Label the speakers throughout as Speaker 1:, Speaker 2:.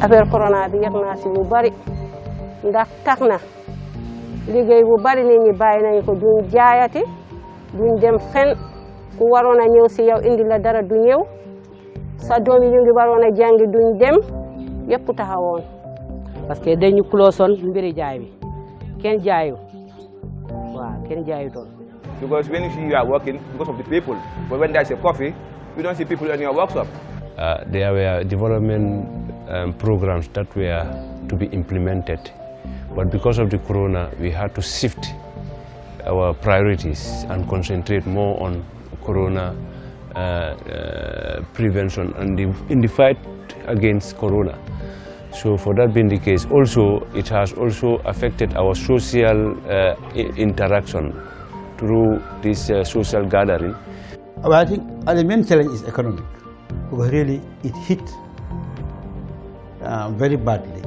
Speaker 1: affaire corona bi yëg naa si lu bari ndax tax na liggéey bu bari nit ñi bàyyi nañu ko duñ jaayati duñ dem fen ku waroon a ñëw si yow indi la dara du ñëw sa doom yi ñu ngi waroon a jàngi duñ dem yëpp taxawoon.
Speaker 2: parce que dañu closoon mbiri jaay bi kenn jaayu waaw kenn jaayu toon.
Speaker 3: Because when you are working, because of the people, but when there's a coffee, you don't see people in your workshop.
Speaker 4: There were development programs that were to be implemented, but because of the corona, we had to shift our priorities and concentrate more on corona prevention and in the fight against corona. So for that being the case, also it has also affected our social interaction through this social gathering.
Speaker 5: Well, I think the main challenge is economic, because really it hit very badly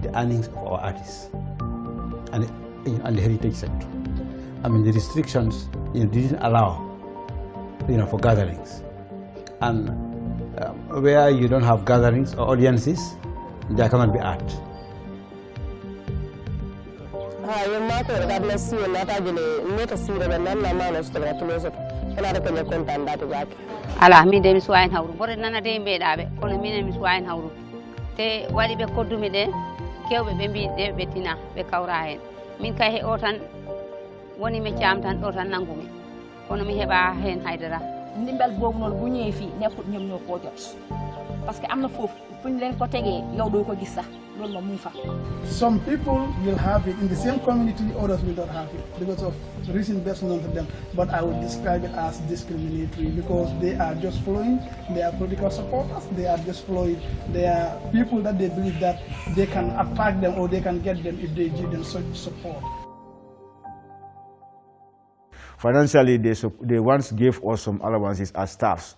Speaker 5: the earnings of our artists and the heritage sector. I mean, the restrictions didn't allow for gatherings, and where you don't have gatherings or audiences, there cannot be art.
Speaker 6: ala min de mi suwayin hawru bore nanade e mbeɗaɓe kono minen mi suwayin hawru te waɗi ɓe koddumi ɗe kewɓe ɓe mbi ɗe ɓe tina ɓe kawra hen min kay he o tan woni mi caam tan ɗo tan nanggumi kono mi heɓa hen haydara
Speaker 7: ndimbal boobu noonu bu ñëwee fii nekkut ñoom ñoo koo jot parce que am na foofu fu ñu leen ko tegee yow doo ko gis sax loolu moom mu ngi fa.
Speaker 8: Some people will have it in the same community, others will not have it because of reason best known to them. But I would describe it as discriminatory because they are just following their political supporters. They are just following their people that they believe that they can attack them or they can get them if they give them such support.
Speaker 9: Financially, they once gave us some allowances as staffs.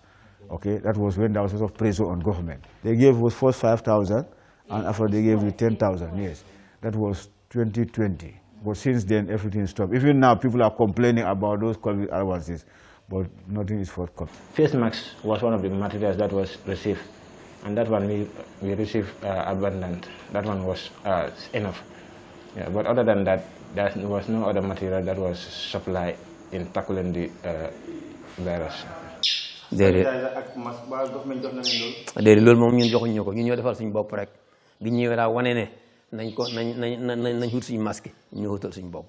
Speaker 9: Okay, that was when there was a lot of pressure on government. They gave us first 5,000, and after they gave you 10,000. Yes, that was 2020. But since then, everything stopped. Even now, people are complaining about those COVID allowances, but nothing is forthcoming.
Speaker 10: Face masks was one of the materials that was received, and that one we received abundant. That one was enough. Yeah, but other than that, there was no other material that was supplied in tackling the virus.
Speaker 11: déedéet loolu moom ñun joxuñ ñu ko ñun ñoo defal suñu bopp rek bi ñëwee daa wane ne nañ ko nañ wut suñu masque ñu wutal suñu bopp.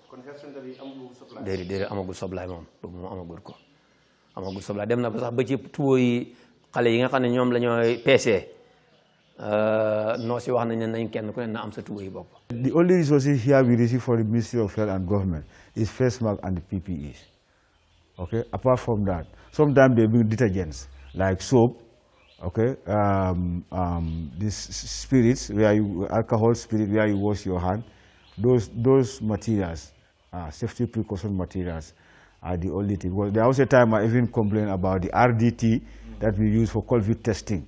Speaker 11: déedéet amagul soblaay moom boobu moom amagul soblaay dem na ba sax ba ci tuwo yi xale yi nga xam ne ñoom la ñooy peesee noo si wax nañ ne nañ kenn ku ne na am sa tuwo yi bopp.
Speaker 9: The only resources here we receive from the Ministry of Health and Government is face mask and the PPEs. Okay, apart from that, sometimes they bring detergents like soap, okay, these spirits alcohol spirit where you wash your hand. Those materials, safety precaution materials, are the only thing. Well, there was a time I even complained about the RDT that we use for COVID testing,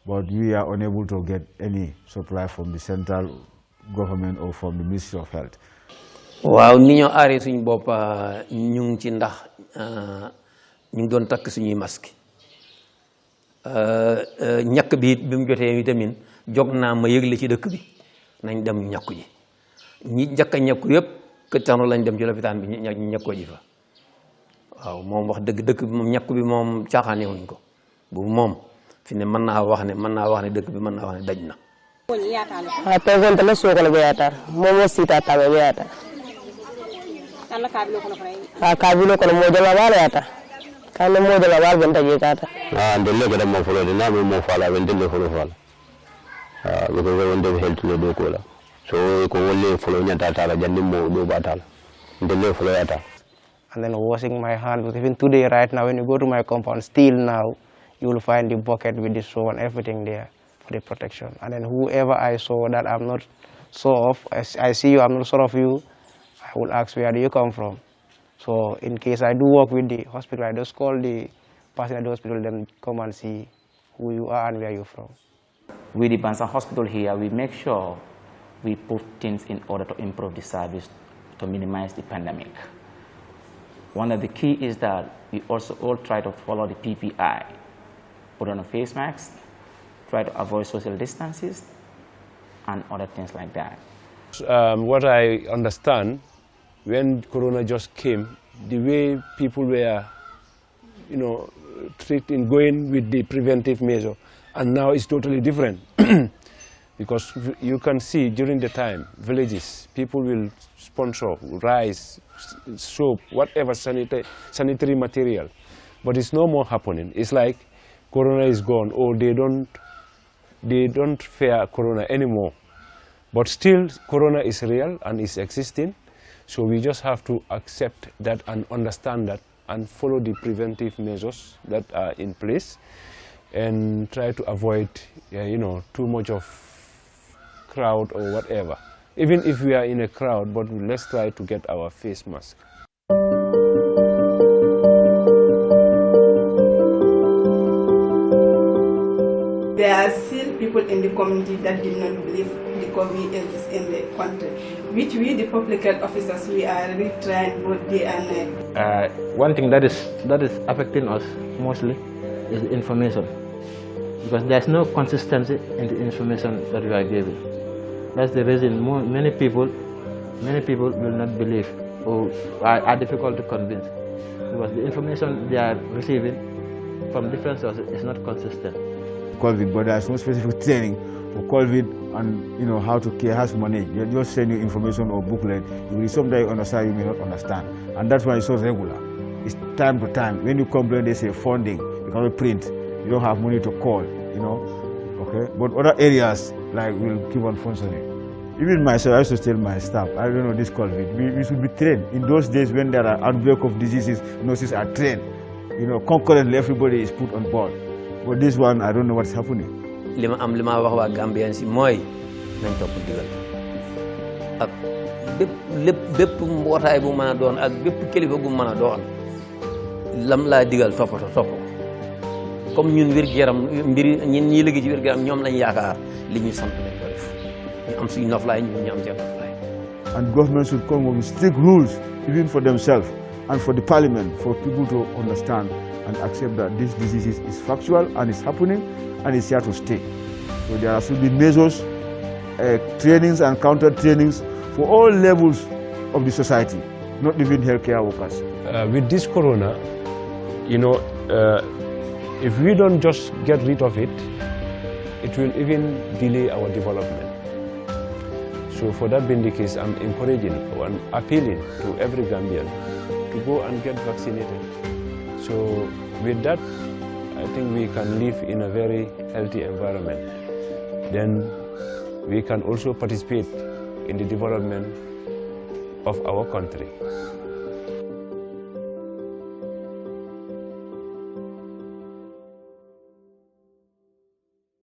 Speaker 9: but we are unable to get any supply from the central government or from the Ministry of Health.
Speaker 11: waaw ni ñoo aaree suñu bopp ñu ngi ci ndax ñu ngi doon takk suñuy masque ñàkk bi bi mu jotee tamit jog naa ma yëgle ci dëkk bi nañ dem ñàkku ji ñi njëkk a ñàkku yëpp kër tax lañ dem ci lopitaan bi ñu ñàkkoo ji fa waaw moom wax dëgg dëkk bi moom ñàkku bi moom caaxaane wuñ ko boobu moom fi ne mën naa wax ne dëkk bi mën naa wax ne daj na.
Speaker 1: Presidente le suo quello beata, momo sita tabe beata. Kabilo kono mojo la beata. Kane mojo la bal benta jekata.
Speaker 12: Ndelle ko dem mo folo de na mo fala ben delle folo fala. Ko ko wonde heltu le do ko la. So ko wolle folo nyata tala jandi mo do batala. Ndelle folo yata.
Speaker 13: And then washing my hand, because even today right now when you go to my compound still now you will find the bucket with the soap and everything there. The protection, and then whoever I saw that I'm not sure of, I see you, I'm not sure of you, I will ask where do you come from. So in case I do work with the hospital, I just call the person at the hospital, then come and see who you are and where you're from.
Speaker 14: With the Bansan Hospital here, we make sure we put things in order to improve the service to minimize the pandemic. One of the key is that we also all try to follow the PPI, put on a face mask, try to avoid social distances, and other things like that.
Speaker 4: What I understand, when Corona just came, the way people were, going with the preventive measure, and now it's totally different. Because you can see during the time, villages, people will sponsor rice, soap, whatever sanitary material. But it's no more happening. It's like Corona is gone, or they don't fear Corona anymore. But still, Corona is real and is existing. So we just have to accept that and understand that and follow the preventive measures that are in place and try to avoid, too much of crowd or whatever. Even if we are in a crowd, but let's try to get our face mask.
Speaker 15: There are still people in the community that did not believe the COVID exists in the country, which we, the public health officers, we are really trying both day and night.
Speaker 10: One thing that is affecting us mostly is the information, because there's no consistency in the information that we are giving. That's the reason many people will not believe or are difficult to convince, because the information they are receiving from different sources is not consistent.
Speaker 9: COVID, but there's no specific training for COVID and how to care, how to manage. They just send you information or booklet. You will sometimes understand, you may not understand, and that's why it's so regular. It's time to time. When you complain, they say funding. You cannot print. You don't have money to call. Okay. But other areas like will keep on functioning. Even myself, I used to tell my staff, I don't know this COVID. We should be trained. In those days when there are outbreak of diseases, nurses are trained. Concurrently everybody is put on board. But this one, I don't know what's happening.
Speaker 11: Lima wax waa Gambien si mooy nañ topp digal ak bépp mbootaay bu mën a doon ak bépp kilifa gu mën a doon lam laa digal topp comme ñun wér-gu-yaram mbiri ñun ñii liggéey ci wér-gu-yaram ñoom lañ yaakaar li ñu sant lañ ko def ñu am suñu noflaay ñu am seen noflaay.
Speaker 9: And government should come up with strict rules even for themselves and for the parliament, for people to understand and accept that this disease is factual and it's happening and it's here to stay. So there should be measures, trainings and counter trainings for all levels of the society, not even healthcare workers.
Speaker 4: With this Corona, if we don't just get rid of it, it will even delay our development. So for that being the case, I'm encouraging and appealing to every Gambian to go and get vaccinated. So with that, I think we can live in a very healthy environment. Then we can also participate in the development of our country.